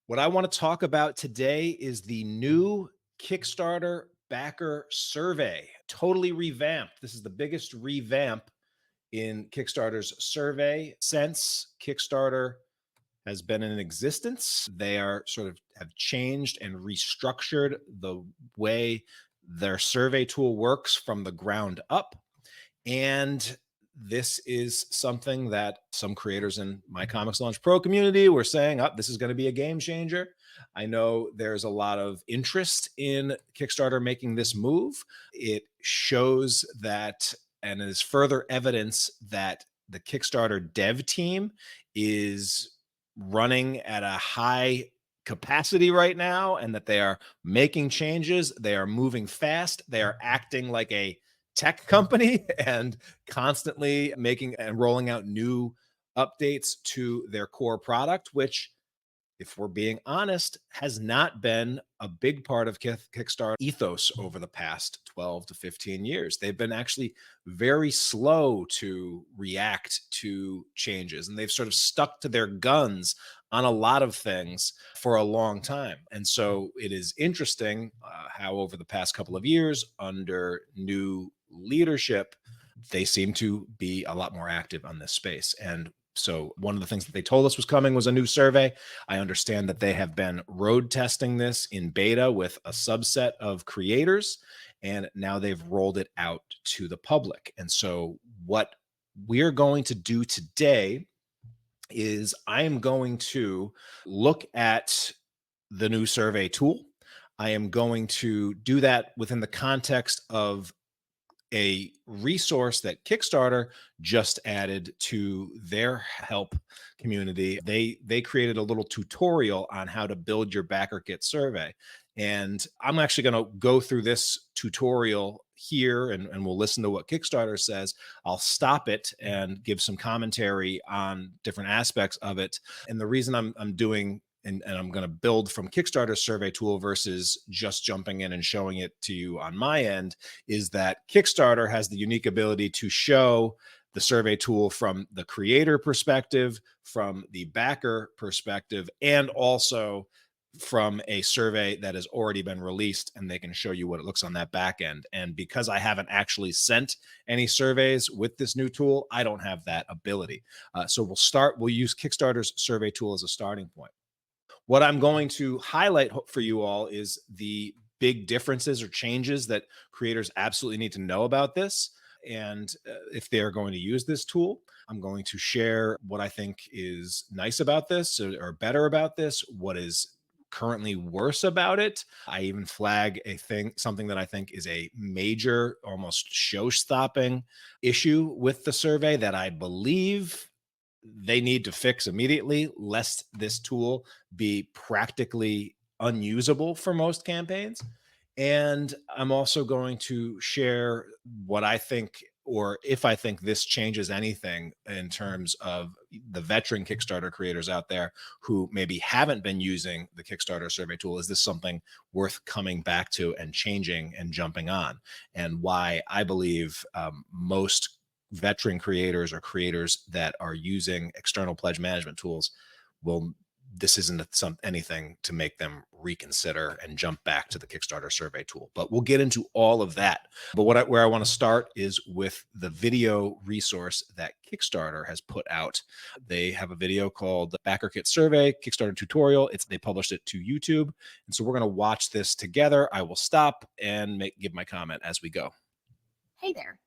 What I want to talk about today is the new Kickstarter backer survey, totally revamped. This is the biggest revamp in Kickstarter's survey since Kickstarter has been in existence. They are sort of have changed and restructured the way their survey tool works from the ground up. And this is something that some creators in my ComixLaunch Pro community were saying, oh, this is going to be a game changer. I know there's a lot of interest in Kickstarter making this move. It shows that, and is further evidence that the Kickstarter dev team is running at a high capacity right now, and that they are making changes. They are moving fast. They are acting like a tech company and constantly making and rolling out new updates to their core product, which, if we're being honest, has not been a big part of Kickstarter ethos over the past 12 to 15 years. They've been actually very slow to react to changes, and they've sort of stuck to their guns on a lot of things for a long time. And so it is interesting how over the past couple of years, under new leadership, they seem to be a lot more active on this space. And so one of the things that they told us was coming was a new survey. I understand that they have been road testing this in beta with a subset of creators, and now they've rolled it out to the public. And so what we're going to do today is I am going to look at the new survey tool. I am going to do that within the context of a resource that Kickstarter just added to their help community. They created a little tutorial on how to build your Backerkit survey. And I'm actually going to go through this tutorial here, and we'll listen to what Kickstarter says. I'll stop it and give some commentary on different aspects of it. And the reason I'm doing and I'm going to build from Kickstarter's survey tool versus just jumping in and showing it to you on my end is that Kickstarter has the unique ability to show the survey tool from the creator perspective, from the backer perspective, and also from a survey that has already been released, and they can show you what it looks on that back end. And because I haven't actually sent any surveys with this new tool, I don't have that ability. So we'll use Kickstarter's survey tool as a starting point. What I'm going to highlight for you all is the big differences or changes that creators absolutely need to know about this. And if they're going to use this tool, I'm going to share what I think is nice about this or better about this, what is currently worse about it. I even flag something that I think is a major, almost show-stopping issue with the survey that I believe they need to fix immediately, lest this tool be practically unusable for most campaigns. And I'm also going to share what I think, or if I think this changes anything in terms of the veteran Kickstarter creators out there who maybe haven't been using the Kickstarter survey tool. Is this something worth coming back to and changing and jumping on? And why I believe most veteran creators or creators that are using external pledge management tools this isn't anything to make them reconsider and jump back to the Kickstarter survey tool. But we'll get into all of that. But where I want to start is with the video resource that Kickstarter has put out. They have a video called the Backerkit Survey Kickstarter Tutorial. They published it to YouTube. And so we're going to watch this together. I will stop and give my comment as we go. Hey there.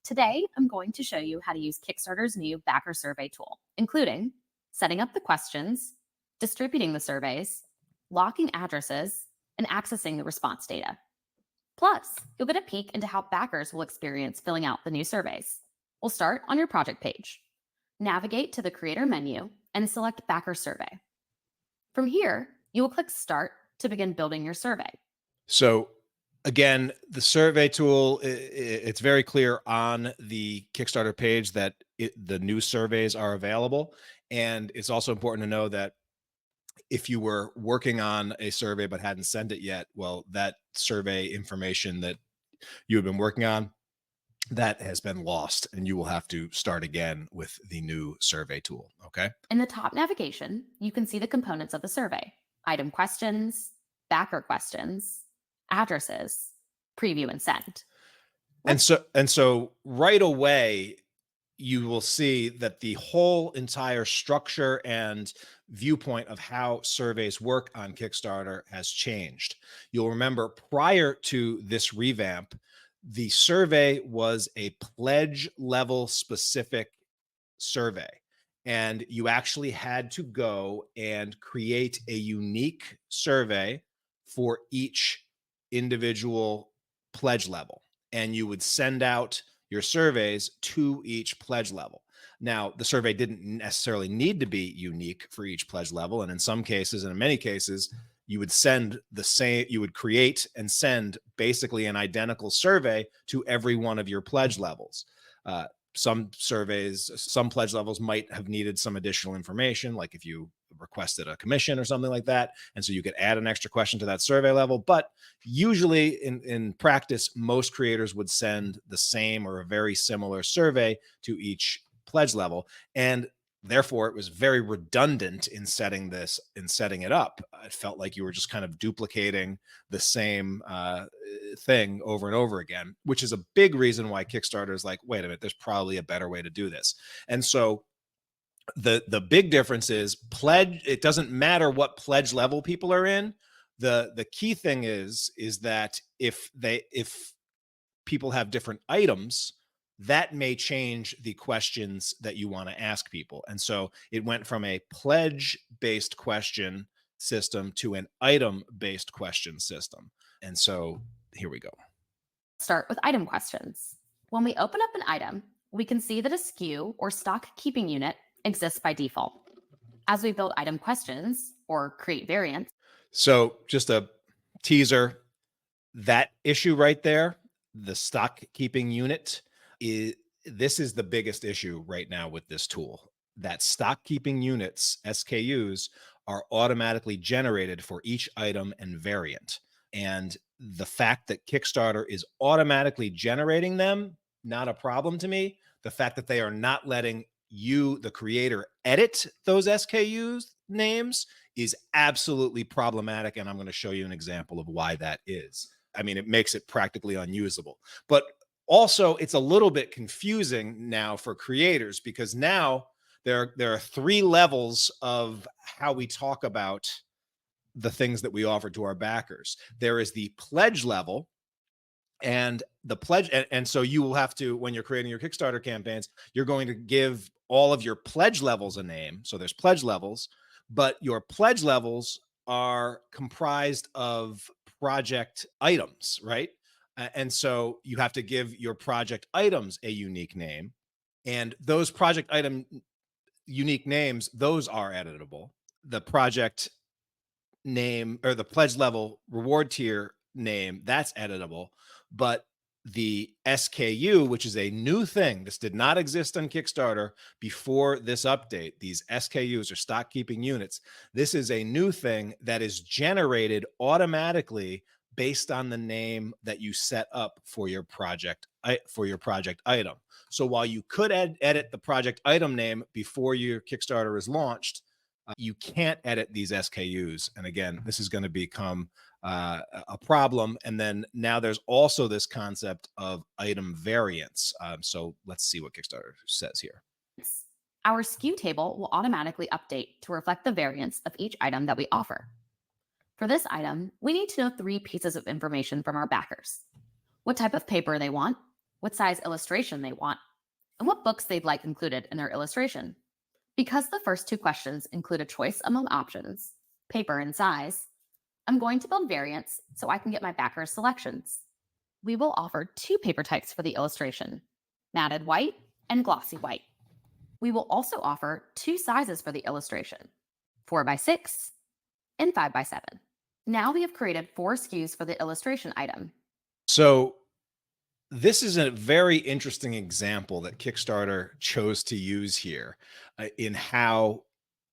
Today, I'm going to show you how to use Kickstarter's new backer survey tool, including setting up the questions, distributing the surveys, locking addresses, and accessing the response data. Plus, you'll get a peek into how backers will experience filling out the new surveys. We'll start on your project page. Navigate to the Creator menu and select Backer Survey. From here, you will click Start to begin building your survey. So again, the survey tool, it's very clear on the Kickstarter page that the new surveys are available. And it's also important to know that if you were working on a survey but hadn't sent it yet, well, that survey information that you have been working on, that has been lost, and you will have to start again with the new survey tool. Okay. In the top navigation, you can see the components of the survey. item questions, backer questions, addresses, preview, and send. And so right away, you will see that the whole entire structure and viewpoint of how surveys work on Kickstarter has changed. You'll remember prior to this revamp, the survey was a pledge level specific survey. And you actually had to go and create a unique survey for each individual pledge level. And you would send out your surveys to each pledge level. Now, the survey didn't necessarily need to be unique for each pledge level. And in some cases, and in many cases, you would send the same, you would create and send basically an identical survey to every one of your pledge levels. Some surveys, some pledge levels might have needed some additional information, like if you requested a commission or something like that. And so you could add an extra question to that survey level. But usually in practice, most creators would send the same or a very similar survey to each pledge level. And therefore, it was very redundant in setting it up. It felt like you were just kind of duplicating the same thing over and over again, which is a big reason why Kickstarter is like, wait a minute, there's probably a better way to do this. And so the big difference is pledge. It doesn't matter what pledge level people are in. The key thing is that if people have different items, that may change the questions that you want to ask people. And so it went from a pledge-based question system to an item-based question system. And so here we go. Start with item questions. When we open up an item, we can see that a SKU or stock keeping unit exists by default. As we build item questions or create variants. So just a teaser, that issue right there, the stock keeping unit, this is the biggest issue right now with this tool. That stock keeping units, SKUs, are automatically generated for each item and variant. And the fact that Kickstarter is automatically generating them, not a problem to me. The fact that they are not letting you, the creator, edit those SKUs names is absolutely problematic. And I'm going to show you an example of why that is. I mean, it makes it practically unusable. But also, it's a little bit confusing now for creators because now there are 3 levels of how we talk about the things that we offer to our backers. There is the pledge level, and the pledge, and so you will have to, when you're creating your Kickstarter campaigns, you're going to give all of your pledge levels a name. So there's pledge levels, but your pledge levels are comprised of project items, right? And so you have to give your project items a unique name. And those project item unique names, those are editable. The project name or the pledge level reward tier name, that's editable. But the SKU, which is a new thing, this did not exist on Kickstarter before this update. These SKUs are stock keeping units. This is a new thing that is generated automatically based on the name that you set up for your project item. So while you could edit the project item name before your Kickstarter is launched, you can't edit these SKUs. And again, this is going to become a problem. And then now there's also this concept of item variants. So let's see what Kickstarter says here. Our SKU table will automatically update to reflect the variants of each item that we offer. For this item, we need to know 3 pieces of information from our backers: what type of paper they want, what size illustration they want, and what books they'd like included in their illustration. Because the first 2 questions include a choice among options, paper and size, I'm going to build variants so I can get my backers' selections. We will offer 2 paper types for the illustration: matted white and glossy white. We will also offer 2 sizes for the illustration: 4x6 and 5x7. Now we have created 4 SKUs for the illustration item. So this is a very interesting example that Kickstarter chose to use here in how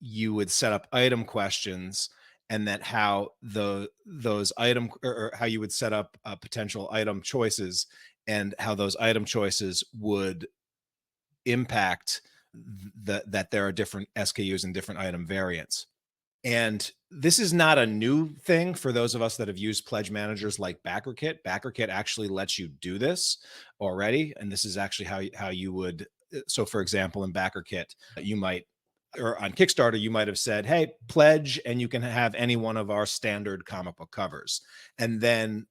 you would set up item questions, and that how those item or how you would set up potential item choices, and how those item choices would impact that there are different SKUs and different item variants. And this is not a new thing for those of us that have used pledge managers like Backerkit. Backerkit actually lets you do this already. And this is actually how you would. So for example, in Backerkit, you might, or on Kickstarter, you might have said, hey, pledge, and you can have any one of our standard comic book covers. And then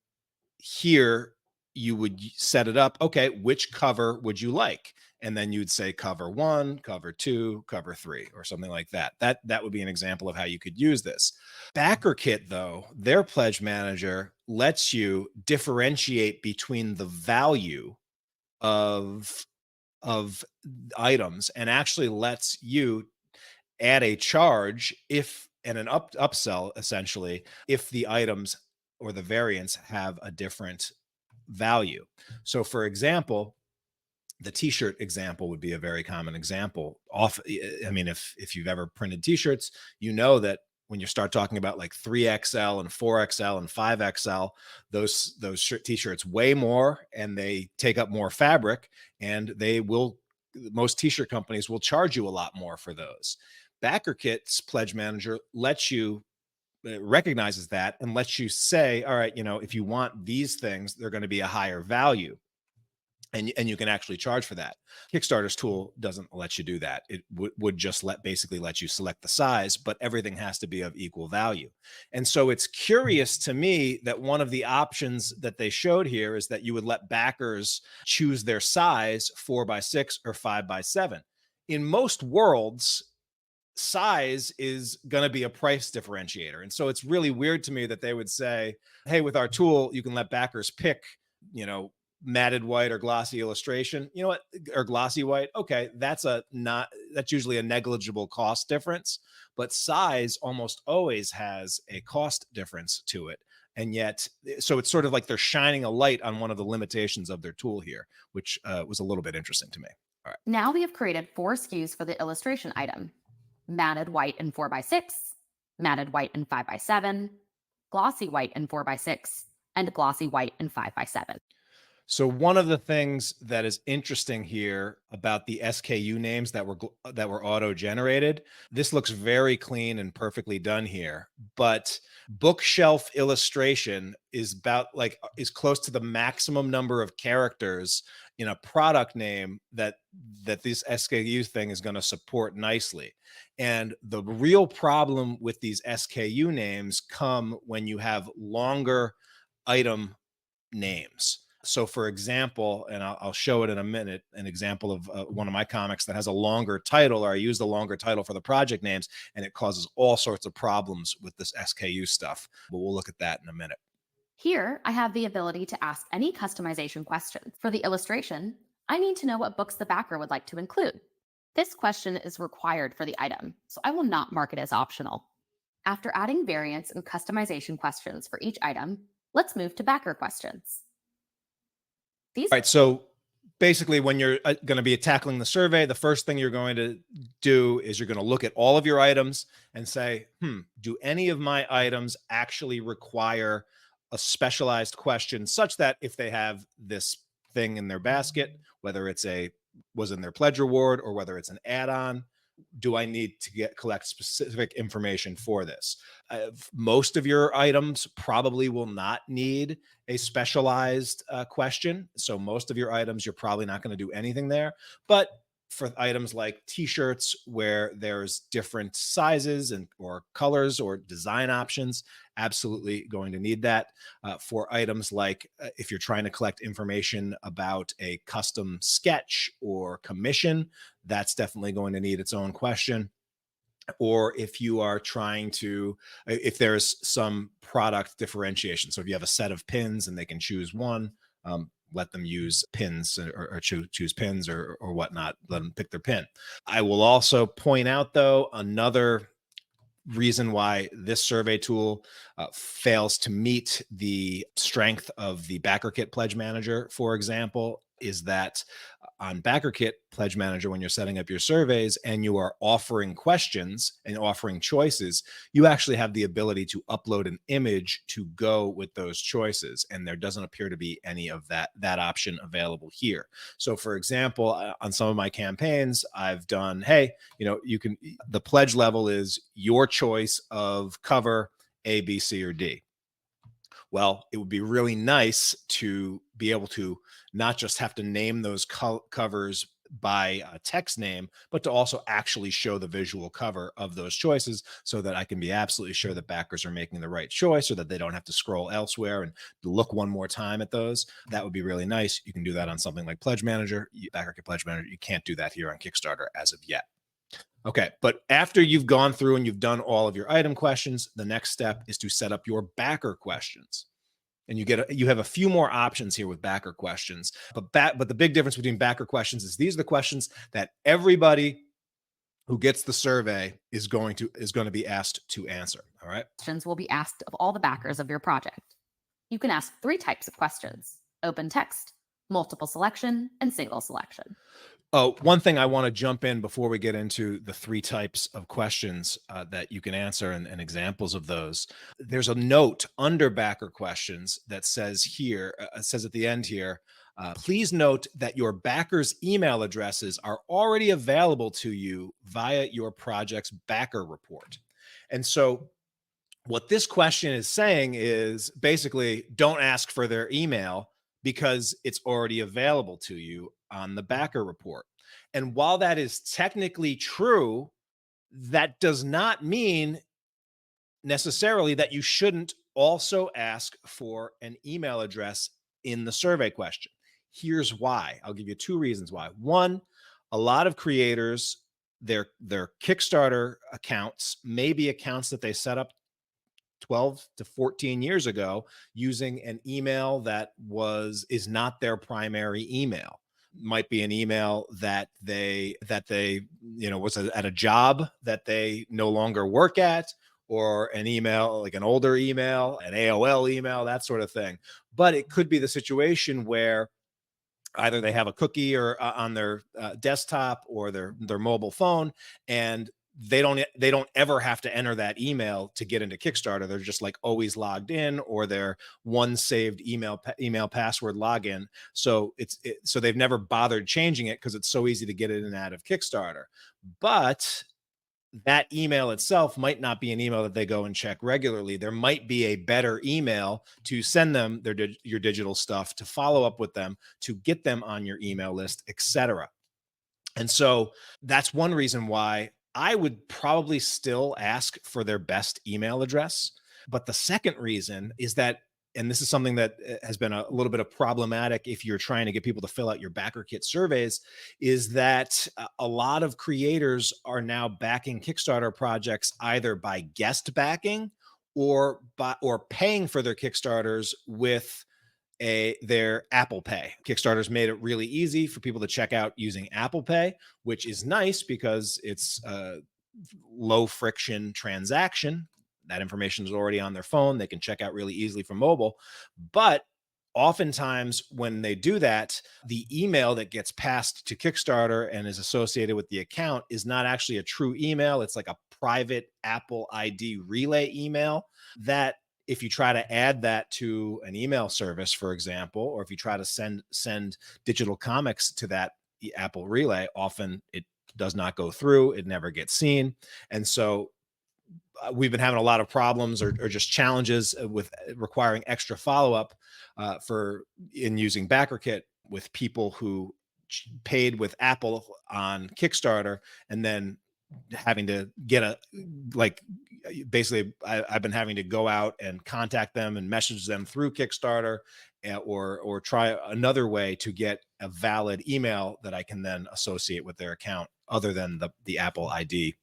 here you would set it up. Okay, which cover would you like? And then you'd say cover 1, cover 2, cover 3, or something like that. That would be an example of how you could use this. Backerkit, though, their pledge manager lets you differentiate between the value of items, and actually lets you add a charge if, and an upsell essentially, if the items or the variants have a different value. So for example, the t-shirt example would be a very common example. I mean, if you've ever printed t-shirts, you know that when you start talking about like 3XL and 4XL and 5XL, those t-shirts weigh more and they take up more fabric, and most t-shirt companies will charge you a lot more for those. Backerkit's pledge manager recognizes that and lets you say, all right, if you want these things, they're going to be a higher value. And you can actually charge for that. Kickstarter's tool doesn't let you do that. It would just basically let you select the size, but everything has to be of equal value. And so it's curious to me that one of the options that they showed here is that you would let backers choose their size 4x6 or 5x7. In most worlds, size is going to be a price differentiator. And so it's really weird to me that they would say, hey, with our tool, you can let backers pick, matted white or glossy illustration, or glossy white. Okay, that's usually a negligible cost difference, but size almost always has a cost difference to it. And yet, so it's sort of like they're shining a light on one of the limitations of their tool here, which was a little bit interesting to me. All right. Now we have created 4 SKUs for the illustration item: matted white in 4x6, matted white in 5x7, glossy white in 4x6, and glossy white in 5x7. So one of the things that is interesting here about the SKU names that were auto-generated, this looks very clean and perfectly done here, but bookshelf illustration is close to the maximum number of characters in a product name that this SKU thing is going to support nicely. And the real problem with these SKU names come when you have longer item names. So for example, and I'll show it in a minute, an example of one of my comics that has a longer title, or I use the longer title for the project names, and it causes all sorts of problems with this SKU stuff. But we'll look at that in a minute. Here, I have the ability to ask any customization questions. For the illustration, I need to know what books the backer would like to include. This question is required for the item, so I will not mark it as optional. After adding variants and customization questions for each item, let's move to backer questions. All right, so basically when you're going to be tackling the survey, the first thing you're going to do is you're going to look at all of your items and say, do any of my items actually require a specialized question, such that if they have this thing in their basket, whether was in their pledge reward or whether it's an add-on, do I need to collect specific information for this? Most of your items probably will not need a specialized question. So most of your items, you're probably not going to do anything there. But for items like t-shirts, where there's different sizes or colors or design options, absolutely going to need that. For items like if you're trying to collect information about a custom sketch or commission, that's definitely going to need its own question. Or if you are trying to, if there's some product differentiation. So if you have a set of pins and they can choose one, let them use pins or choose pins or whatnot. Let them pick their pin. I will also point out, though, another reason why this survey tool fails to meet the strength of the Backerkit Pledge Manager, for example, is that on Backerkit PledgeManager, when you're setting up your surveys and you are offering questions and offering choices, you actually have the ability to upload an image to go with those choices. And there doesn't appear to be any of that option available here. So for example, on some of my campaigns, I've done, hey, the pledge level is your choice of cover A, B, C, or D. Well, it would be really nice to be able to not just have to name those covers by a text name, but to also actually show the visual cover of those choices so that I can be absolutely sure that backers are making the right choice, or that they don't have to scroll elsewhere and look one more time at those. That would be really nice. You can do that on something like PledgeManager, Backerkit PledgeManager. You can't do that here on Kickstarter as of yet. Okay, but after you've gone through and you've done all of your item questions, the next step is to set up your backer questions. And you have a few more options here with backer questions. But the big difference between backer questions is these are the questions that everybody who gets the survey is going to be asked to answer. All right. Questions will be asked of all the backers of your project. You can ask 3 types of questions: open text, multiple selection, and single selection. Oh, one thing I want to jump in before we get into the 3 types of questions that you can answer and examples of those. There's a note under backer questions that says here, says at the end here, please note that your backers' email addresses are already available to you via your project's backer report. And so what this question is saying is basically don't ask for their email because it's already available to you on the backer report. And while that is technically true, that does not mean necessarily that you shouldn't also ask for an email address in the survey question. Here's why. I'll give you 2 reasons why. One, a lot of creators, their Kickstarter accounts may be accounts that they set up 12 to 14 years ago using an email that is not their primary email. Might be an email that they was at a job that they no longer work at, or an email like an older email, an AOL email, that sort of thing. But it could be the situation where either they have a cookie or on their desktop or their mobile phone, and they don't ever have to enter that email to get into Kickstarter. They're just like always logged in, or their one saved email password login. So so they've never bothered changing it because it's so easy to get in and out of Kickstarter. But that email itself might not be an email that they go and check regularly. There might be a better email to send them your digital stuff, to follow up with them, to get them on your email list, etc. And so that's one reason why I would probably still ask for their best email address. But the second reason is that, and this is something that has been a little bit of problematic if you're trying to get people to fill out your Backerkit surveys, is that a lot of creators are now backing Kickstarter projects either by guest backing or paying for their Kickstarters with their Apple Pay. Kickstarter's made it really easy for people to check out using Apple Pay, which is nice because it's a low friction transaction. That information is already on their phone. They can check out really easily from mobile. But oftentimes when they do that, the email that gets passed to Kickstarter and is associated with the account is not actually a true email. It's like a private Apple ID relay email that, if you try to add that to an email service, for example, or if you try to send digital comics to that Apple relay, often it does not go through. It never gets seen. And so we've been having a lot of problems or just challenges with requiring extra follow-up in using Backerkit with people who paid with Apple on Kickstarter and then having to get I've been having to go out and contact them and message them through Kickstarter, or try another way to get a valid email that I can then associate with their account other than the Apple ID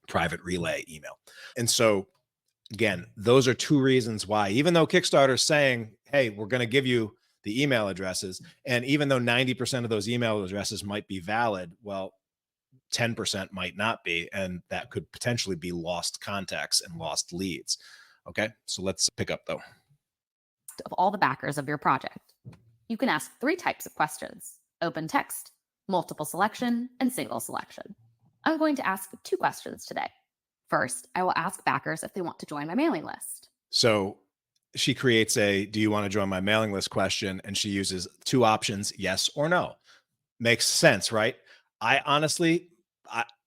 private relay email. And so again, those are 2 reasons why, even though Kickstarter is saying, hey, we're going to give you the email addresses, and even though 90% of those email addresses might be valid, well, 10% might not be, and that could potentially be lost contacts and lost leads. Okay, so let's pick up though. Of all the backers of your project. You can ask 3 types of questions: open text, multiple selection, and single selection. I'm going to ask 2 questions today. First, I will ask backers if they want to join my mailing list. So she creates a, do you want to join my mailing list question? And she uses 2 options, yes or no. Makes sense, right? I honestly,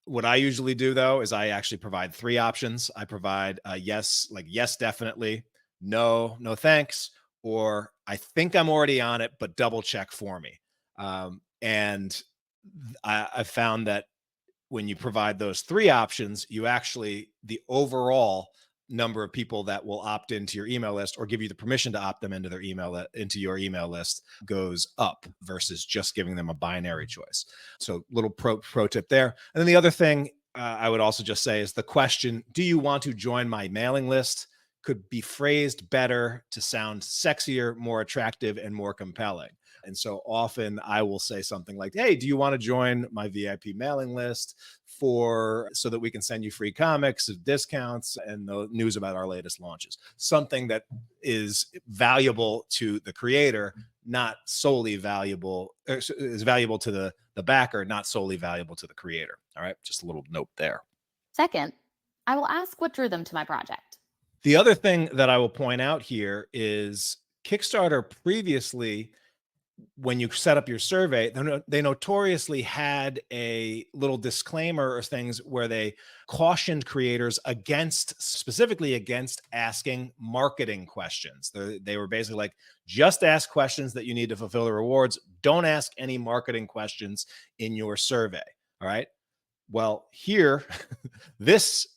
what I usually do though, is I actually provide 3 options. I provide yes, like yes, definitely, no, no thanks, or I think I'm already on it, but double check for me. And I've found that when you provide those 3 options, you actually, the overall number of people that will opt into your email list or give you the permission to opt them into their into your email list goes up versus just giving them a binary choice. So little pro tip there. And then the other thing I would also just say is the question, do you want to join my mailing list, could be phrased better to sound sexier, more attractive, and more compelling. And so often I will say something like, hey, do you want to join my VIP mailing list so that we can send you free comics, discounts, and the news about our latest launches? Something that is valuable to the creator, not solely valuable, is valuable to the backer, not solely valuable to the creator. All right, just a little note there. Second, I will ask what drew them to my project. The other thing that I will point out here is Kickstarter previously, when you set up your survey, they notoriously had a little disclaimer or things where they cautioned creators specifically against asking marketing questions. They were basically like, just ask questions that you need to fulfill the rewards. Don't ask any marketing questions in your survey. All right. Well, here,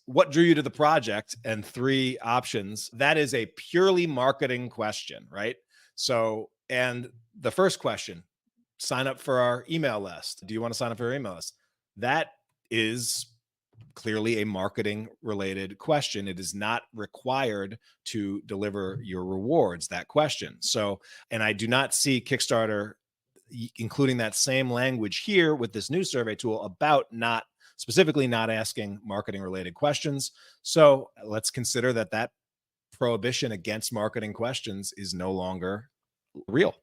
what drew you to the project and 3 options, that is a purely marketing question, right? So, and the first question, sign up for our email list. Do you want to sign up for our email list? That is clearly a marketing related question. It is not required to deliver your rewards, that question. So, and I do not see Kickstarter including that same language here with this new survey tool about specifically not asking marketing related questions. So let's consider that prohibition against marketing questions is no longer real.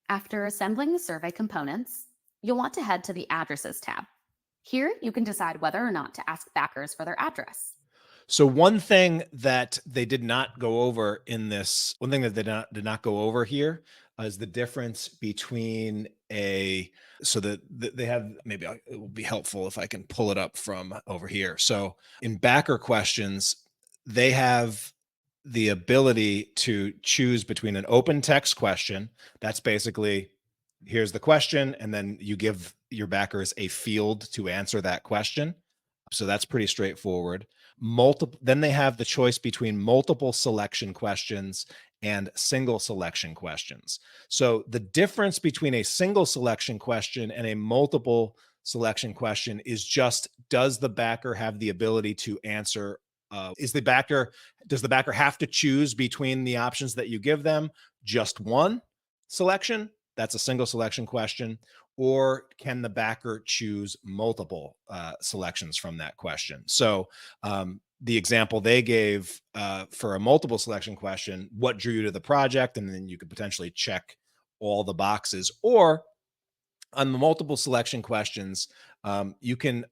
After assembling the survey components, you'll want to head to the Addresses tab. Here, you can decide whether or not to ask backers for their address. So one thing that they did not go over did not go over here is the difference between they have, maybe it will be helpful if I can pull it up from over here. So in backer questions, they have the ability to choose between an open text question. That's basically, here's the question, and then you give your backers a field to answer that question. So that's pretty straightforward. Then they have the choice between multiple selection questions and single selection questions. So the difference between a single selection question and a multiple selection question is just, does the backer have the ability to answer? Does the backer have to choose between the options that you give them just one selection? That's a single selection question. Or can the backer choose multiple selections from that question? So the example they gave for a multiple selection question, what drew you to the project? And then you could potentially check all the boxes. Or on the multiple selection questions, you can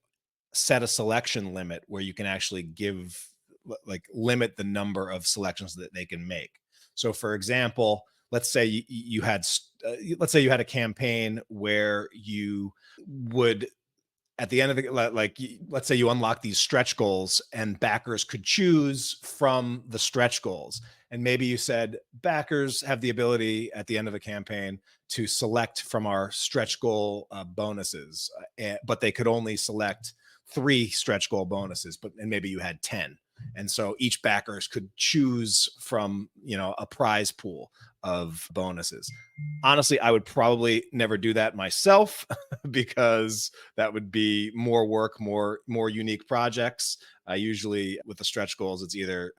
set a selection limit where you can actually limit the number of selections that they can make. So for example, let's say you had a campaign where you would, at the end of let's say you unlock these stretch goals and backers could choose from the stretch goals. And maybe you said backers have the ability at the end of a campaign to select from our stretch goal bonuses, but they could only select 3 stretch goal bonuses, and maybe you had 10. And so each backers could choose from, a prize pool of bonuses. Honestly, I would probably never do that myself because that would be more work, more unique projects. Usually with the stretch goals, it's either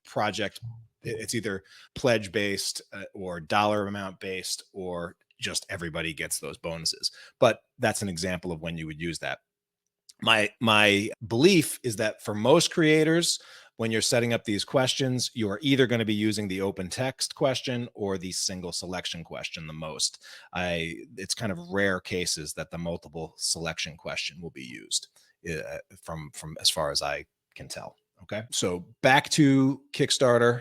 pledge based or dollar amount based, or just everybody gets those bonuses. But that's an example of when you would use that. My belief is that for most creators, when you're setting up these questions, you are either going to be using the open text question or the single selection question the most. It's kind of rare cases that the multiple selection question will be used from as far as I can tell. Okay, so back to Kickstarter,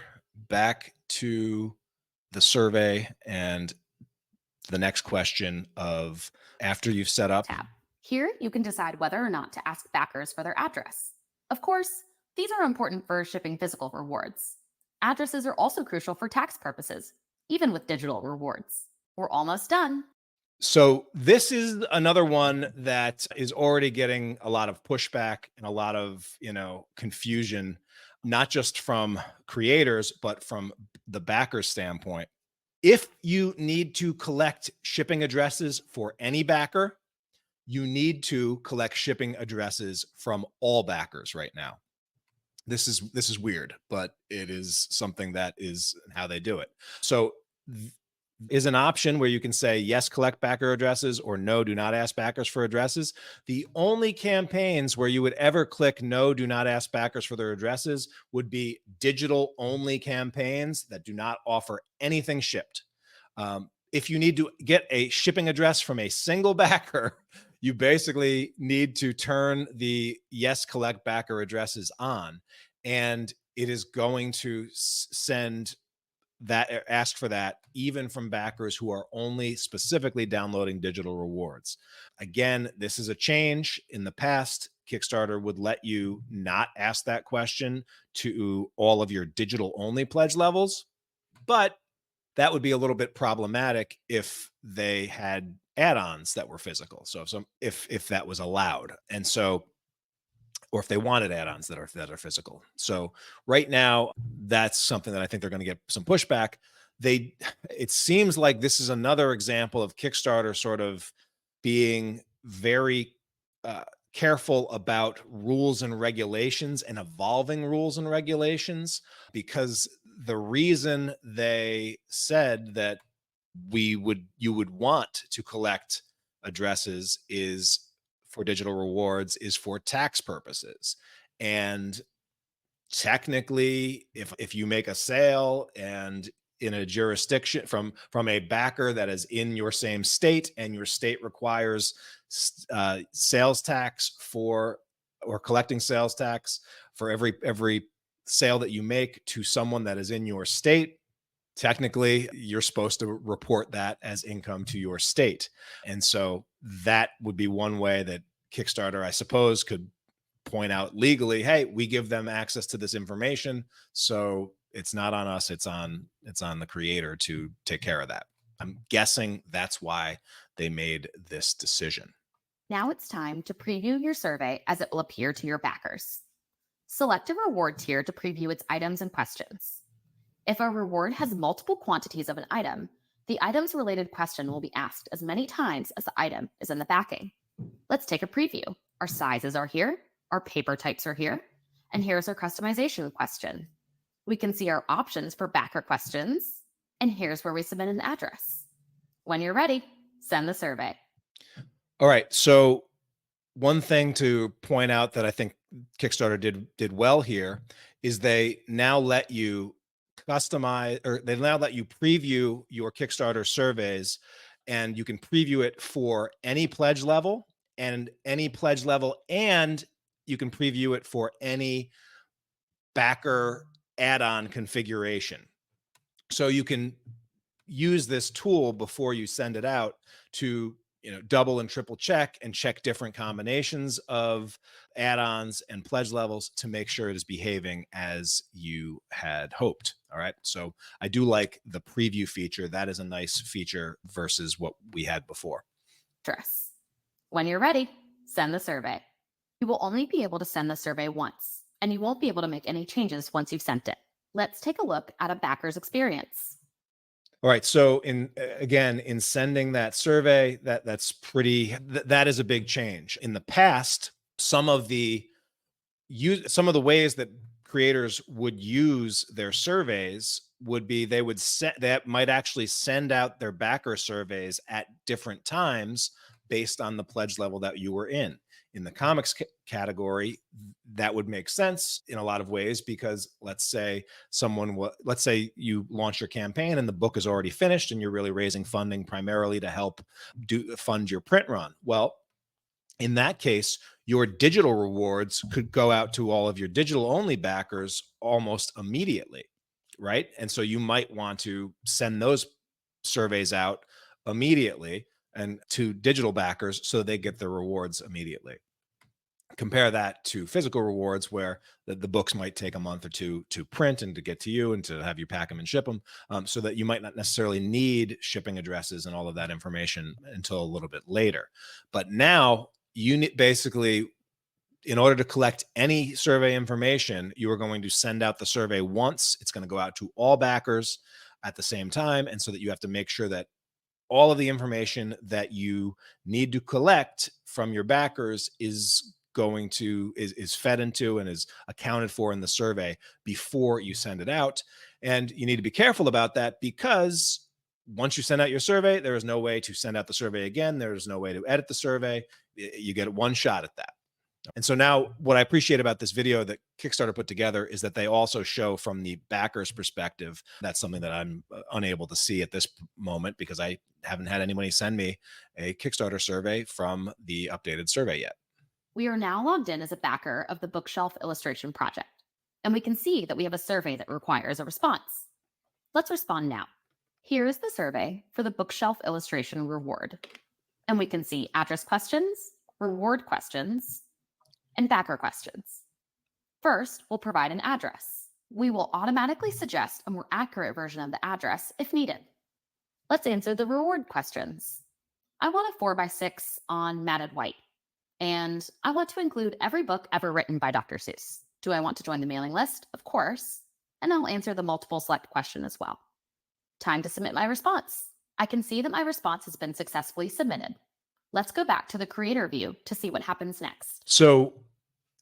back to the survey, and the next question of after you've set up. Tab. Here, you can decide whether or not to ask backers for their address. Of course, these are important for shipping physical rewards. Addresses are also crucial for tax purposes, even with digital rewards. We're almost done. So this is another one that is already getting a lot of pushback and a lot of, confusion, not just from creators, but from the backer standpoint. If you need to collect shipping addresses for any backer, you need to collect shipping addresses from all backers right now. This is weird, but it is something that is how they do it. So is an option where you can say, yes, collect backer addresses, or no, do not ask backers for addresses. The only campaigns where you would ever click no, do not ask backers for their addresses would be digital only campaigns that do not offer anything shipped. If you need to get a shipping address from a single backer, you basically need to turn the yes, collect backer addresses on, and it is going to ask for that even from backers who are only specifically downloading digital rewards. Again, this is a change. In the past, Kickstarter would let you not ask that question to all of your digital only pledge levels, but that would be a little bit problematic if they had add-ons that were physical. So if that was allowed, and so, or if they wanted add-ons that are physical. So right now, that's something that I think they're going to get some pushback. It seems like this is another example of Kickstarter sort of being very careful about rules and regulations and evolving rules and regulations, because the reason they said that you would want to collect addresses is for digital rewards is for tax purposes. And technically, if you make a sale and in a jurisdiction from a backer that is in your same state, and your state requires sales tax or collecting sales tax for every sale that you make to someone that is in your state, technically you're supposed to report that as income to your state. And so that would be one way that Kickstarter, I suppose, could point out legally, hey, we give them access to this information, so it's not on us, it's on the creator to take care of that. I'm guessing that's why they made this decision. Now it's time to preview your survey as it will appear to your backers. Select a reward tier to preview its items and questions. If a reward has multiple quantities of an item, the item's related question will be asked as many times as the item is in the backing. Let's take a preview. Our sizes are here, our paper types are here, and here's our customization question. We can see our options for backer questions, and here's where we submit an address. When you're ready, send the survey. All right, so one thing to point out that I think Kickstarter did well here is they now let you customize, or they now let you preview your Kickstarter surveys, and you can preview it for any pledge level, and you can preview it for any backer add-on configuration. So you can use this tool before you send it out to double and triple check and check different combinations of add-ons and pledge levels to make sure it is behaving as you had hoped. All right. So I do like the preview feature. That is a nice feature versus what we had before. When you're ready, send the survey. You will only be able to send the survey once, and you won't be able to make any changes once you've sent it. Let's take a look at a backer's experience. All right. So in sending that survey, that is a big change. In the past, some of the ways that creators would use their surveys would be that might actually send out their backer surveys at different times based on the pledge level that you were in. in the comics category, that would make sense in a lot of ways, because let's say let's say you launch your campaign and the book is already finished and you're really raising funding primarily to help fund your print run. Well, in that case, your digital rewards could go out to all of your digital only backers almost immediately, right? And so you might want to send those surveys out immediately and to digital backers so they get their rewards immediately. Compare that to physical rewards, where the books might take a month or two to print and to get to you and to have you pack them and ship them, so that you might not necessarily need shipping addresses and all of that information until a little bit later. But now you need, basically, in order to collect any survey information, you are going to send out the survey once. It's going to go out to all backers at the same time. And so that you have to make sure that all of the information that you need to collect from your backers is fed into and is accounted for in the survey before you send it out. And you need to be careful about that, because once you send out your survey, there is no way to send out the survey again. There is no way to edit the survey. You get one shot at that. And so now what I appreciate about this video that Kickstarter put together is that they also show from the backer's perspective. That's something that I'm unable to see at this moment, because I haven't had anybody send me a Kickstarter survey from the updated survey yet. We are now logged in as a backer of the bookshelf illustration project, and we can see that we have a survey that requires a response. Let's respond now. Here is the survey for the bookshelf illustration reward, and we can see address questions, reward questions, and backer questions. First, we'll provide an address. We will automatically suggest a more accurate version of the address if needed. Let's answer the reward questions. I want a 4x6 on matted white, and I want to include every book ever written by Dr. Seuss. Do I want to join the mailing list? Of course. And I'll answer the multiple select question as well. Time to submit my response. I can see that my response has been successfully submitted. Let's go back to the creator view to see what happens next. So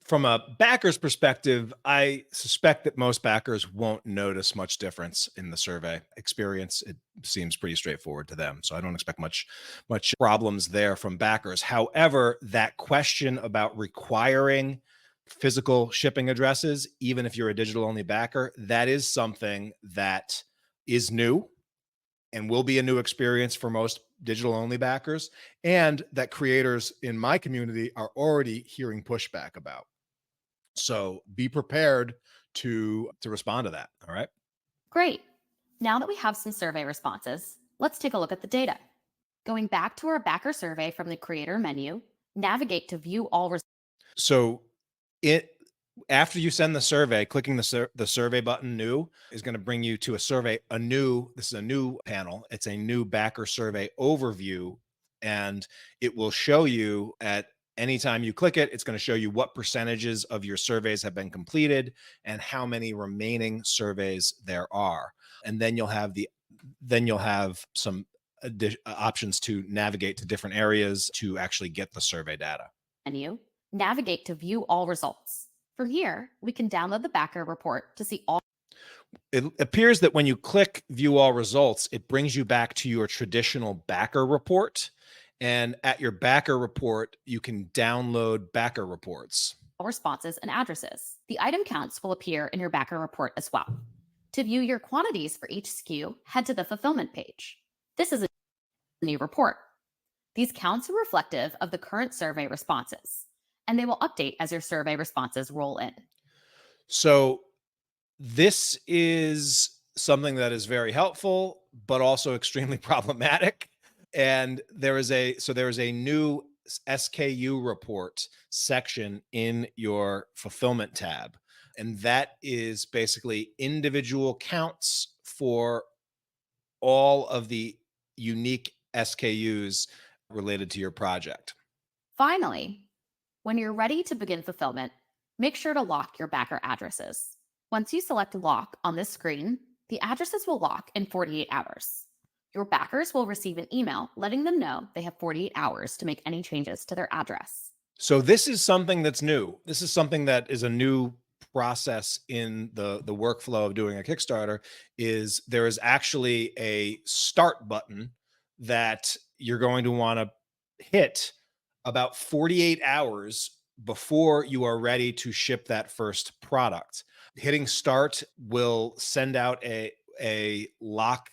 from a backer's perspective, I suspect that most backers won't notice much difference in the survey experience. It seems pretty straightforward to them. So I don't expect much problems there from backers. However, that question about requiring physical shipping addresses, even if you're a digital only backer, that is something that is new and will be a new experience for most digital only backers, and that creators in my community are already hearing pushback about. So be prepared to respond to that. All right. Great. Now that we have some survey responses, let's take a look at the data. Going back to our backer survey from the creator menu, navigate to view all results. So after you send the survey, clicking the survey button new is going to bring you to this is a new panel. It's a new backer survey overview, and it will show you at anytime you click it, it's going to show you what percentages of your surveys have been completed and how many remaining surveys there are. And then you'll have some options to navigate to different areas to actually get the survey data. Menu, navigate to view all results. From here, we can download the backer report to see all. It appears that when you click view all results, it brings you back to your traditional backer report. And at your backer report, you can download backer reports. Responses and addresses. The item counts will appear in your backer report as well. To view your quantities for each SKU, head to the fulfillment page. This is a new report. These counts are reflective of the current survey responses, and they will update as your survey responses roll in. So this is something that is very helpful, but also extremely problematic. And there is a new SKU report section in your fulfillment tab. And that is basically individual counts for all of the unique SKUs related to your project. Finally, when you're ready to begin fulfillment, make sure to lock your backer addresses. Once you select lock on this screen, the addresses will lock in 48 hours. Your backers will receive an email letting them know they have 48 hours to make any changes to their address. So this is something that's new. This is something that is a new process in the workflow of doing a Kickstarter. Is there is actually a start button that you're going to want to hit about 48 hours before you are ready to ship that first product. Hitting start will send out a lock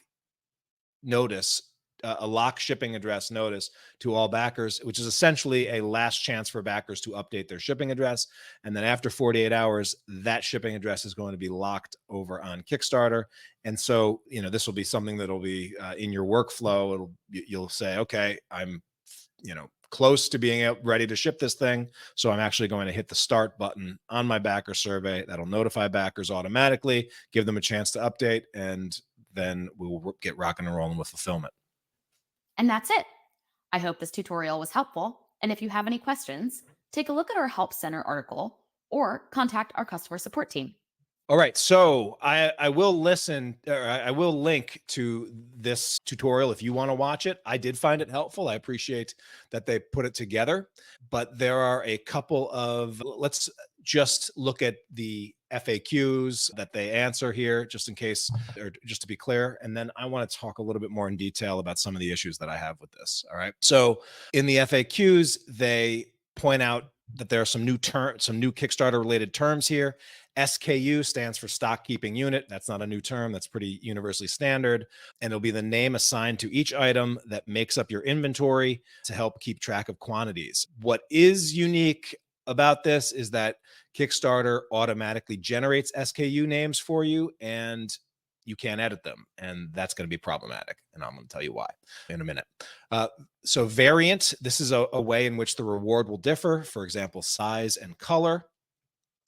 notice, a lock shipping address notice to all backers, which is essentially a last chance for backers to update their shipping address. And then after 48 hours, that shipping address is going to be locked over on Kickstarter. And so, this will be something that'll be in your workflow. You'll say, okay, I'm, close to being ready to ship this thing. So I'm actually going to hit the start button on my backer survey. That'll notify backers automatically, give them a chance to update, and then we will get rocking and rolling with fulfillment. And that's it. I hope this tutorial was helpful. And if you have any questions, take a look at our Help Center article or contact our customer support team. All right, so I will I will link to this tutorial if you want to watch it. I did find it helpful. I appreciate that they put it together, but there are a couple of, let's just look at the FAQs that they answer here, just in case, or just to be clear. And then I want to talk a little bit more in detail about some of the issues that I have with this. All right. So in the FAQs, they point out that there are some new Kickstarter related terms here. SKU stands for stock keeping unit. That's not a new term. That's pretty universally standard. And it'll be the name assigned to each item that makes up your inventory to help keep track of quantities. What is unique about this is that Kickstarter automatically generates SKU names for you, and you can't edit them. And that's going to be problematic. And I'm going to tell you why in a minute. So variant, this is a way in which the reward will differ. For example, size and color.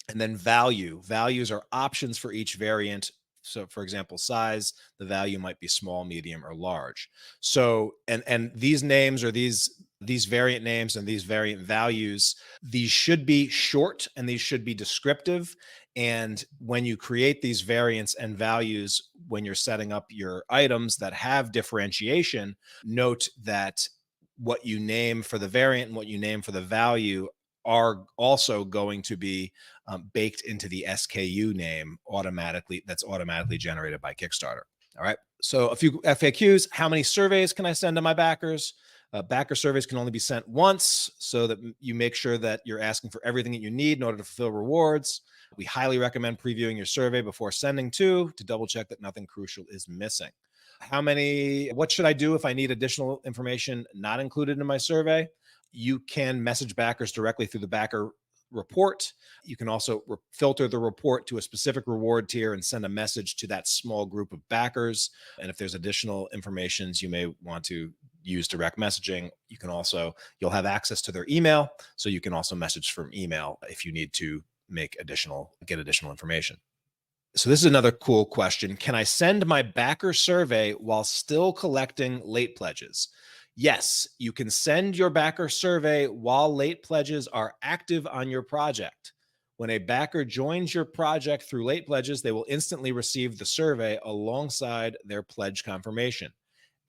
And then value. Values are options for each variant. So for example, size, the value might be small, medium, or large. So, and these names, or these variant names and these variant values, these should be short and these should be descriptive. And when you create these variants and values, when you're setting up your items that have differentiation, note that what you name for the variant and what you name for the value are also going to be baked into the SKU name automatically. That's automatically generated by Kickstarter. All right. So a few FAQs. How many surveys can I send to my backers? Backer surveys can only be sent once, so that you make sure that you're asking for everything that you need in order to fulfill rewards. We highly recommend previewing your survey before sending to double check that nothing crucial is missing. What should I do if I need additional information not included in my survey? You can message backers directly through the backer report. You can also filter the report to a specific reward tier and send a message to that small group of backers. And if there's additional information you may want to use direct messaging, you'll have access to their email. So you can also message from email if you need to get additional information. So this is another cool question. Can I send my backer survey while still collecting late pledges? Yes, you can send your backer survey while late pledges are active on your project. When a backer joins your project through late pledges, they will instantly receive the survey alongside their pledge confirmation.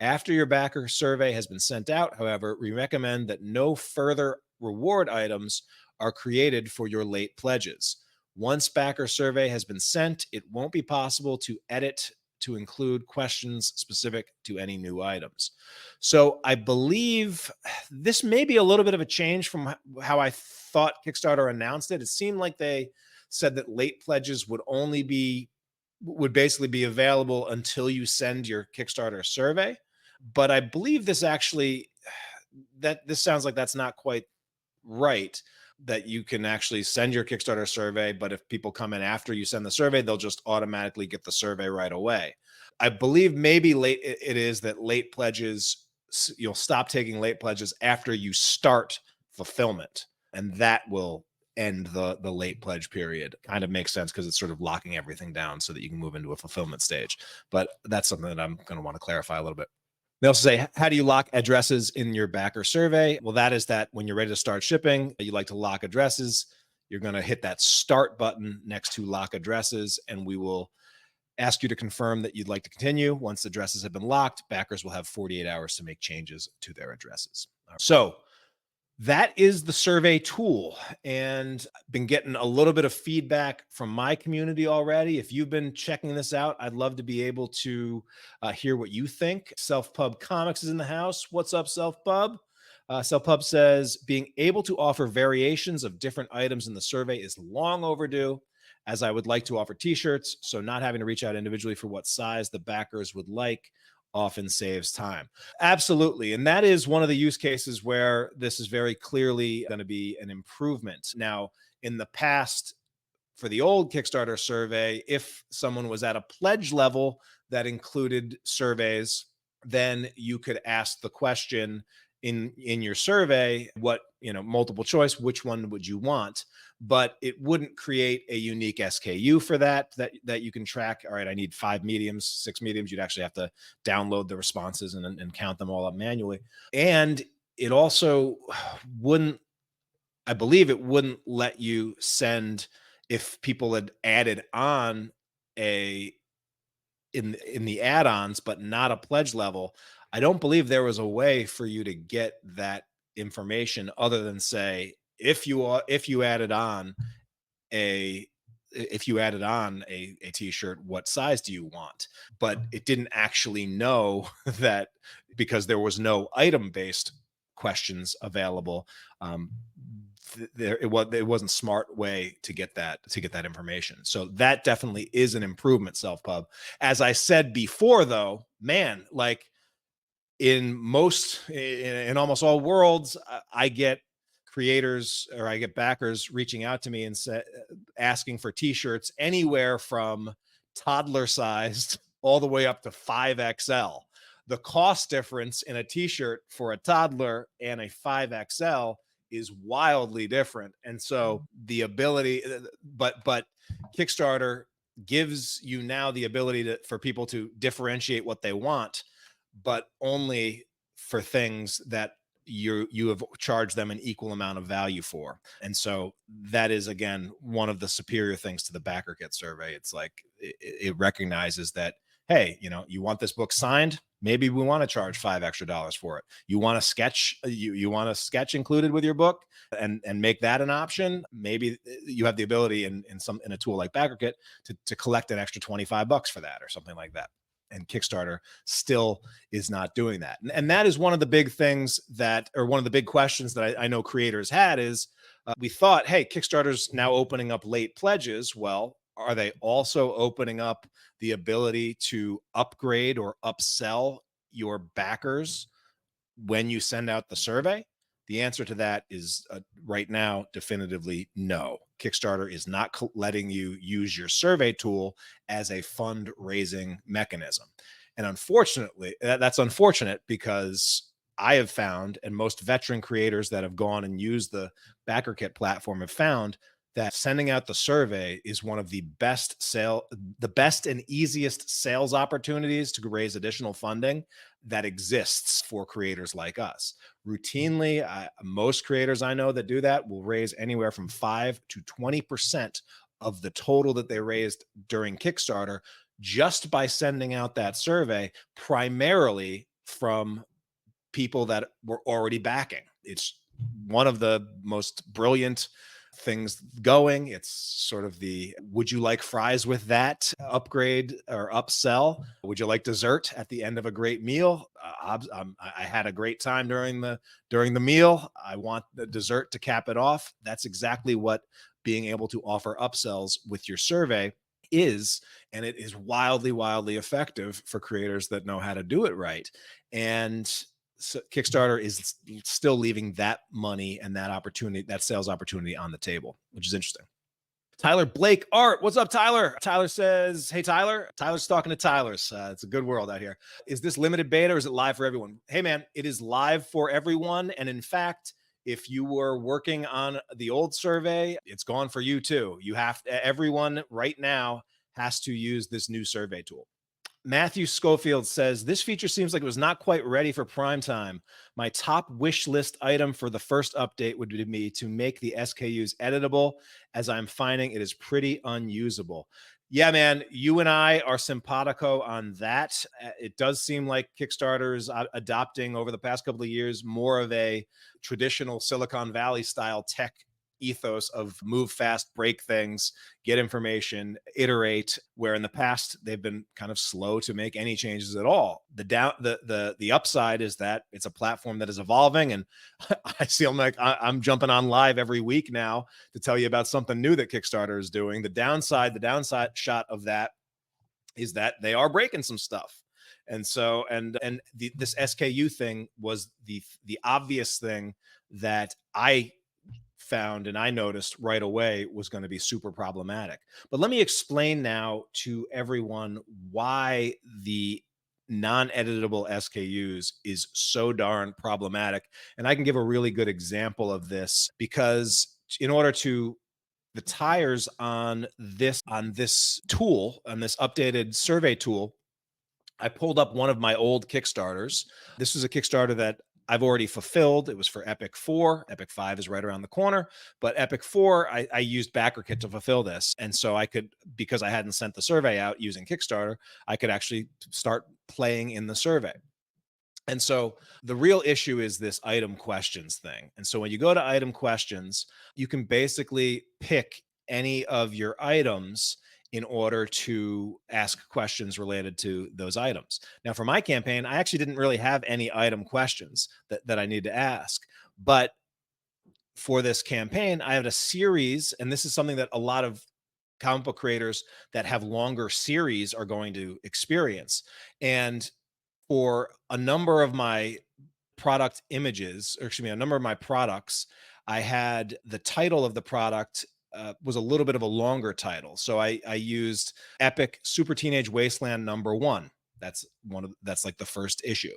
After your backer survey has been sent out, however, we recommend that no further reward items are created for your late pledges. Once backer survey has been sent, it won't be possible to edit to include questions specific to any new items. So I believe this may be a little bit of a change from how I thought Kickstarter announced it. It seemed like they said that late pledges would basically be available until you send your Kickstarter survey. But I believe this sounds like that's not quite right, that you can actually send your Kickstarter survey, but if people come in after you send the survey, they'll just automatically get the survey right away. I believe maybe it is that late pledges, you'll stop taking late pledges after you start fulfillment, and that will end the late pledge period. Kind of makes sense because it's sort of locking everything down so that you can move into a fulfillment stage. But that's something that I'm going to want to clarify a little bit. They also say, how do you lock addresses in your backer survey? Well, that is that when you're ready to start shipping, you like to lock addresses. You're going to hit that start button next to lock addresses, and we will ask you to confirm that you'd like to continue. Once addresses have been locked, backers will have 48 hours to make changes to their addresses. So that is the survey tool, and I've been getting a little bit of feedback from my community already. If you've been checking this out, I'd love to be able to hear what you think. Self Pub Comics is in the house. What's up, Self Pub? Cellpub says, being able to offer variations of different items in the survey is long overdue, as I would like to offer t-shirts, so not having to reach out individually for what size the backers would like often saves time. Absolutely. And that is one of the use cases where this is very clearly going to be an improvement. Now, in the past, for the old Kickstarter survey, if someone was at a pledge level that included surveys, then you could ask the question in your survey, what, multiple choice, which one would you want? But it wouldn't create a unique SKU for that you can track. All right, I need 5 mediums, 6 mediums. You'd actually have to download the responses and count them all up manually. And it also wouldn't, I believe it wouldn't let you send, if people had added on in the add-ons, but not a pledge level. I don't believe there was a way for you to get that information other than say, if you added on a t-shirt, what size do you want? But it didn't actually know that, because there was no item-based questions available. It wasn't smart way to get that information. So that definitely is an improvement, Self-Pub. As I said before, though, man, like in almost all worlds, I get creators, or I get backers reaching out to me and asking for t-shirts anywhere from toddler sized all the way up to 5XL. The cost difference in a t-shirt for a toddler and a 5XL is wildly different. And so the ability, but Kickstarter gives you now the ability for people to differentiate what they want, but only for things that you have charged them an equal amount of value for. And so that is, again, one of the superior things to the Backerkit survey. It's like it recognizes that, hey, you want this book signed, maybe we want to charge $5 extra for it. You want a sketch, you want a sketch included with your book, and make that an option. Maybe you have the ability in a tool like Backerkit to collect an extra $25 for that or something like that. And Kickstarter still is not doing that. And that is one of the big things one of the big questions that I know creators had is, we thought, hey, Kickstarter's now opening up late pledges. Well, are they also opening up the ability to upgrade or upsell your backers when you send out the survey? The answer to that is right now, definitively no. Kickstarter is not letting you use your survey tool as a fundraising mechanism. And unfortunately, that's unfortunate, because I have found, and most veteran creators that have gone and used the Backerkit platform have found, that sending out the survey is one of the best and easiest sales opportunities to raise additional funding that exists for creators like us. Routinely, most creators I know that do that will raise anywhere from 5 to 20% of the total that they raised during Kickstarter just by sending out that survey, primarily from people that were already backing. It's one of the most brilliant things going. It's sort of the, would you like fries with that upgrade or upsell? Would you like dessert at the end of a great meal? I had a great time during the meal. I want the dessert to cap it off. That's exactly what being able to offer upsells with your survey is. And it is wildly, wildly effective for creators that know how to do it right. And so Kickstarter is still leaving that money and that opportunity, that sales opportunity, on the table, which is interesting. Tyler Blake Art. What's up, Tyler? Tyler says, hey, Tyler. Tyler's talking to Tyler's. It's a good world out here. Is this limited beta or is it live for everyone? Hey, man, it is live for everyone. And in fact, if you were working on the old survey, it's gone for you too. Everyone right now has to use this new survey tool. Matthew Schofield says, this feature seems like it was not quite ready for prime time. My top wish list item for the first update would be to make the SKUs editable, as I'm finding it is pretty unusable. Yeah, man, you and I are simpatico on that. It does seem like Kickstarter is adopting over the past couple of years more of a traditional Silicon Valley style tech ethos of move fast, break things, get information, iterate, where in the past they've been kind of slow to make any changes at all. The upside is that it's a platform that is evolving, and I feel like I'm jumping on live every week now to tell you about something new that Kickstarter is doing. The downside shot of that is that they are breaking some stuff. And so, this SKU thing was the obvious thing that I found and I noticed right away was going to be super problematic. But let me explain now to everyone why the non-editable SKUs is so darn problematic. And I can give a really good example of this, because in order to the tires on this tool, on this updated survey tool, I pulled up one of my old Kickstarters. This was a Kickstarter that I've already fulfilled. It was for Epic 4. Epic 5 is right around the corner, but Epic 4, I used Backerkit to fulfill this. And so I could, because I hadn't sent the survey out using Kickstarter, I could actually start playing in the survey. And so the real issue is this item questions thing. And so when you go to item questions, you can basically pick any of your items in order to ask questions related to those items. Now, for my campaign, I actually didn't really have any item questions that I need to ask. But for this campaign, I had a series, and this is something that a lot of comic book creators that have longer series are going to experience. And for a number of my product images, or excuse me, a number of my products, I had the title of the product was a little bit of a longer title. So I used Epic Super Teenage Wasteland #1. That's like the first issue.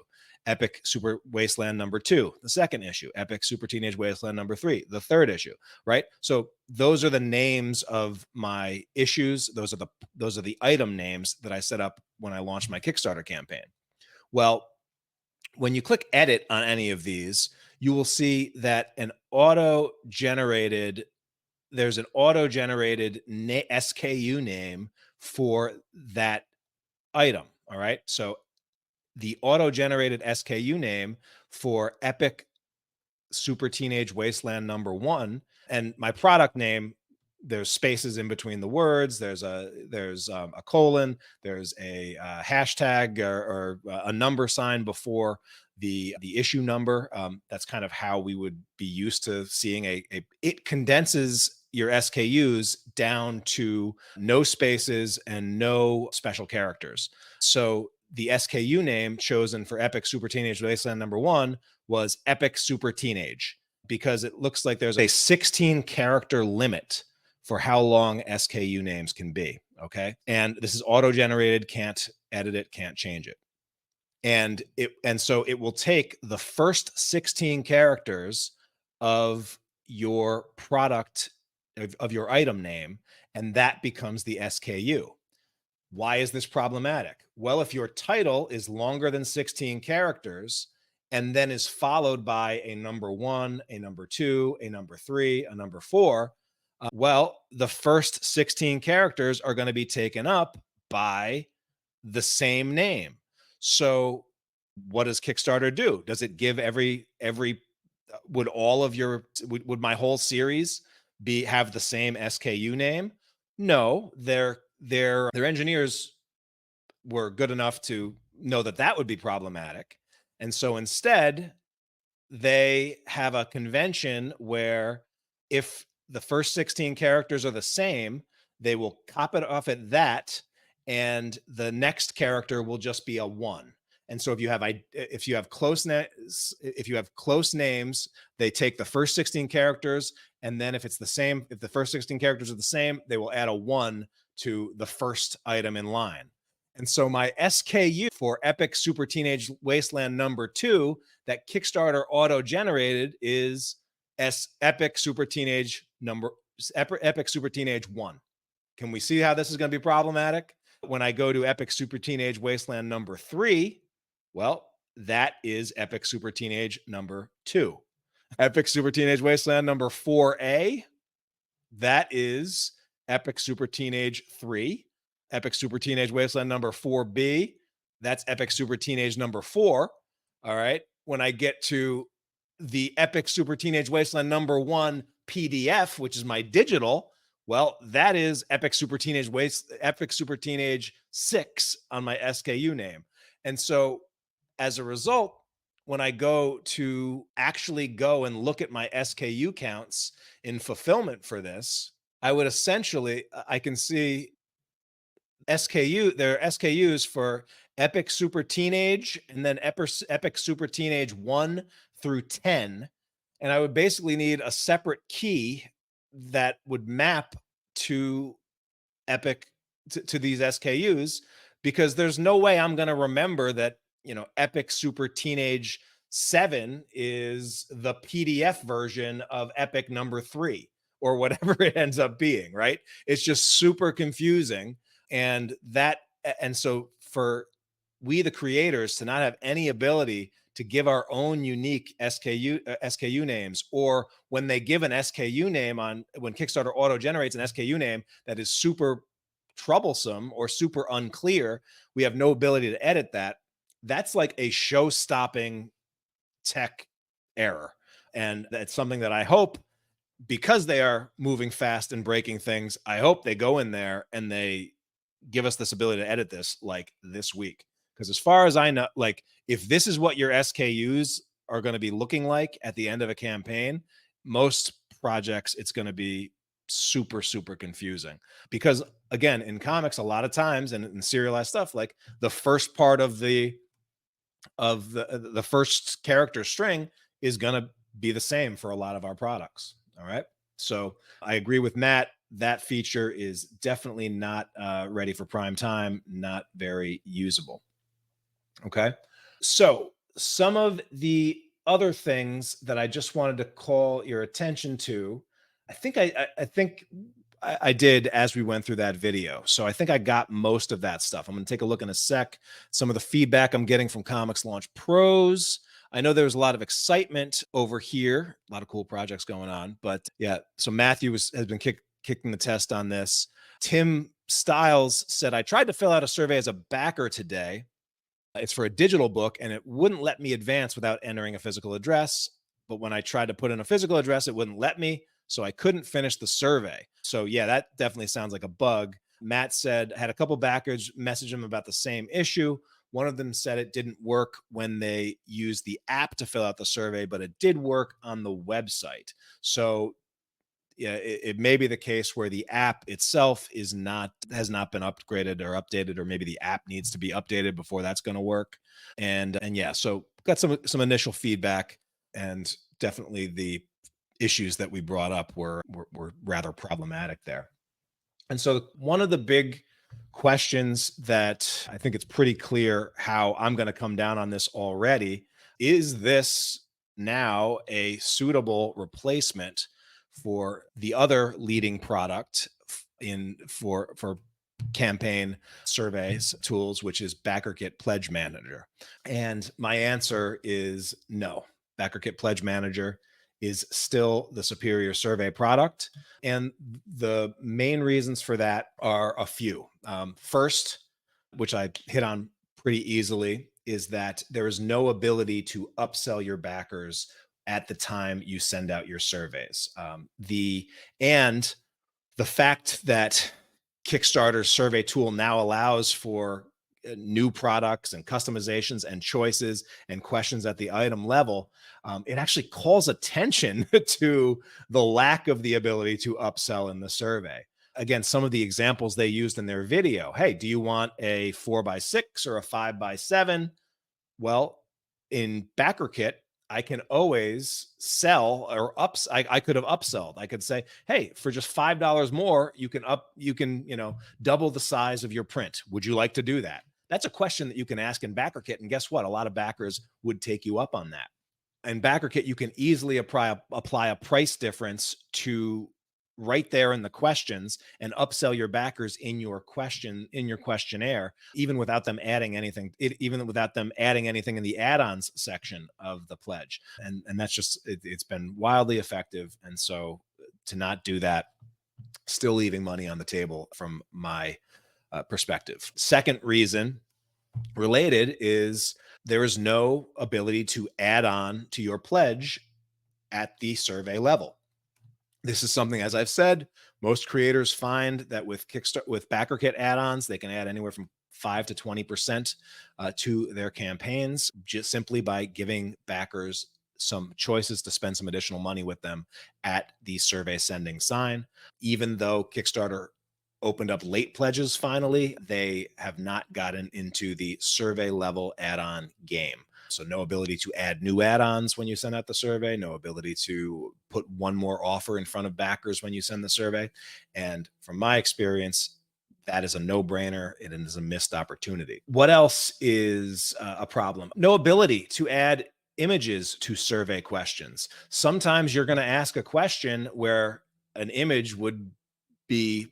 Epic Super Wasteland #2, the second issue. Epic Super Teenage Wasteland #3, the third issue, right? So those are the names of my issues. Those are the item names that I set up when I launched my Kickstarter campaign. Well, when you click edit on any of these, you will see that there's an auto-generated SKU name for that item. All right. So the auto-generated SKU name for Epic Super Teenage Wasteland #1, and my product name, there's spaces in between the words. There's a colon. There's a hashtag or a number sign before the issue number. That's kind of how we would be used to seeing it condenses your SKUs down to no spaces and no special characters. So the SKU name chosen for Epic Super Teenage Wasteland #1 was Epic Super Teenage, because it looks like there's a 16 character limit for how long SKU names can be. Okay. And this is auto generated, can't edit it, can't change it. And so it will take the first 16 characters of your product, of your item name, and that becomes the SKU. Why is this problematic? Well, if your title is longer than 16 characters and then is followed by a #1, a #2, a #3, a #4, well, the first 16 characters are going to be taken up by the same name. So what does Kickstarter do? Does it give would all of your would my whole series have the same SKU name? No, their engineers were good enough to know that that would be problematic. And so instead, they have a convention where if the first 16 characters are the same, they will cop it off at that, and the next character will just be a 1. And so if you have close names, they take the first 16 characters, and then if the first 16 characters are the same, they will add a 1 to the first item in line. And so my SKU for Epic Super Teenage Wasteland #2 that Kickstarter auto-generated is Epic Super Teenage 1. Can we see how this is going to be problematic? When I go to Epic Super Teenage Wasteland #3, well, that is Epic Super Teenage #2. Epic Super Teenage Wasteland #4A, that is Epic Super Teenage 3. Epic Super Teenage Wasteland #4B, that's Epic Super Teenage #4. All right. When I get to the Epic Super Teenage Wasteland #1 PDF, which is my digital, well, that is Epic Super Teenage 6 on my SKU name. And so as a result, when I go to actually go and look at my SKU counts in fulfillment for this, I would essentially, I can see there are SKUs for Epic Super Teenage and then Epic Super Teenage 1 through 10. And I would basically need a separate key that would map to Epic to these SKUs, because there's no way I'm going to remember that, Epic Super Teenage 7 is the PDF version of Epic number 3 or whatever it ends up being, right? It's just super confusing. And so for we, the creators, to not have any ability to give our own unique SKU names, or when they give an SKU name when Kickstarter auto generates an SKU name that is super troublesome or super unclear, we have no ability to edit that. That's like a show-stopping tech error. And that's something that I hope, because they are moving fast and breaking things, I hope they go in there and they give us this ability to edit this like this week. Because as far as I know, like, if this is what your SKUs are going to be looking like at the end of a campaign, most projects, it's going to be super, super confusing. Because again, in comics, a lot of times, and in serialized stuff, like the first part of the first character string is going to be the same for a lot of our products. All right. So I agree with Matt. That feature is definitely not ready for prime time, not very usable. Okay. So some of the other things that I just wanted to call your attention to, I think I did as we went through that video. So I think I got most of that stuff. I'm going to take a look in a sec. Some of the feedback I'm getting from ComixLaunch pros. I know there's a lot of excitement over here, a lot of cool projects going on, but yeah. So Matthew has been kicking the test on this. Tim Stiles said, I tried to fill out a survey as a backer today. It's for a digital book, and it wouldn't let me advance without entering a physical address. But when I tried to put in a physical address, it wouldn't let me. So I couldn't finish the survey. So yeah, that definitely sounds like a bug. Matt said, had a couple backers message him about the same issue. One of them said it didn't work when they used the app to fill out the survey, but it did work on the website. So yeah, it may be the case where the app itself has not been upgraded or updated, or maybe the app needs to be updated before that's going to work. And yeah, so got some initial feedback, and definitely the issues that we brought up were rather problematic there. And so one of the big questions that I think it's pretty clear how I'm going to come down on this already is this now a suitable replacement for the other leading product for campaign surveys tools, which is Backerkit PledgeManager? And my answer is no. Backerkit PledgeManager is still the superior survey product. And the main reasons for that are a few. First, which I hit on pretty easily, is that there is no ability to upsell your backers at the time you send out your surveys. The fact that Kickstarter's survey tool now allows for new products and customizations and choices and questions at the item level, it actually calls attention to the lack of the ability to upsell in the survey. Again, some of the examples they used in their video. Hey, do you want a 4x6 or a 5x7? Well, in Backerkit, I can always sell or I could have upsold. I could say, hey, for just $5 more, you can double the size of your print. Would you like to do that? That's a question that you can ask in Backerkit. And guess what? A lot of backers would take you up on that. In Backerkit, you can easily apply a price difference to right there in the questions and upsell your backers in your questionnaire, even without them adding anything, in the add-ons section of the pledge. And that's just, it's been wildly effective. And so to not do that, still leaving money on the table from my perspective. Second reason related is there is no ability to add on to your pledge at the survey level. This is something, as I've said, most creators find that with Kickstarter, with Backerkit add-ons, they can add anywhere from 5 to 20% to their campaigns, just simply by giving backers some choices to spend some additional money with them at the survey sending sign. Even though Kickstarter opened up late pledges finally, they have not gotten into the survey level add-on game. So no ability to add new add-ons when you send out the survey, no ability to put one more offer in front of backers when you send the survey. And from my experience, that is a no-brainer. It is a missed opportunity. What else is a problem? No ability to add images to survey questions. Sometimes you're going to ask a question where an image would be,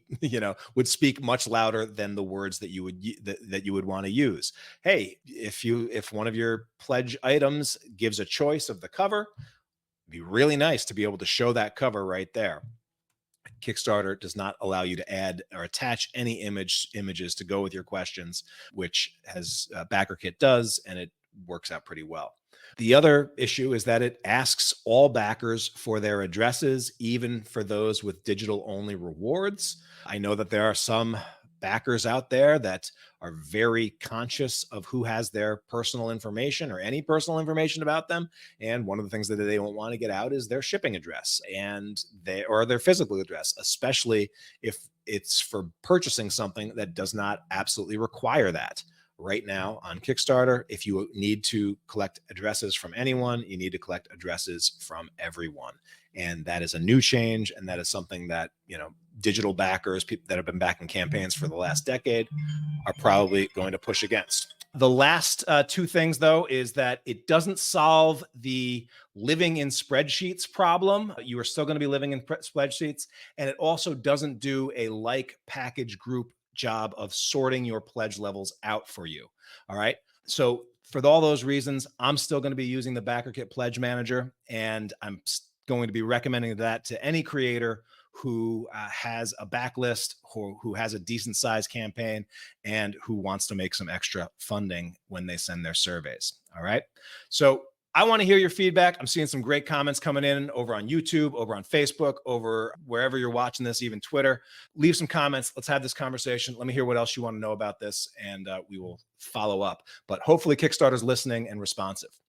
would speak much louder than the words that you would that you would want to use. Hey, if one of your pledge items gives a choice of the cover, it'd be really nice to be able to show that cover right there. Kickstarter does not allow you to add or attach any images to go with your questions, which has Backerkit does, and it works out pretty well. The other issue is that it asks all backers for their addresses, even for those with digital only rewards. I know that there are some backers out there that are very conscious of who has their personal information or any personal information about them. And one of the things that they don't want to get out is their shipping address and their physical address, especially if it's for purchasing something that does not absolutely require that. Right now on Kickstarter, if you need to collect addresses from anyone, you need to collect addresses from everyone. And that is a new change. And that is something that, digital backers, people that have been backing campaigns for the last decade, are probably going to push against. The last two things, though, is that it doesn't solve the living in spreadsheets problem. You are still going to be living in spreadsheets. And it also doesn't do a like package group job of sorting your pledge levels out for you. All right. So for all those reasons, I'm still going to be using the Backerkit PledgeManager, and I'm going to be recommending that to any creator who has a backlist, who has a decent sized campaign, and who wants to make some extra funding when they send their surveys. All right. So I want to hear your feedback. I'm seeing some great comments coming in over on YouTube, over on Facebook, over wherever you're watching this, even Twitter. Leave some comments. Let's have this conversation. Let me hear what else you want to know about this, and we will follow up. But hopefully Kickstarter's listening and responsive.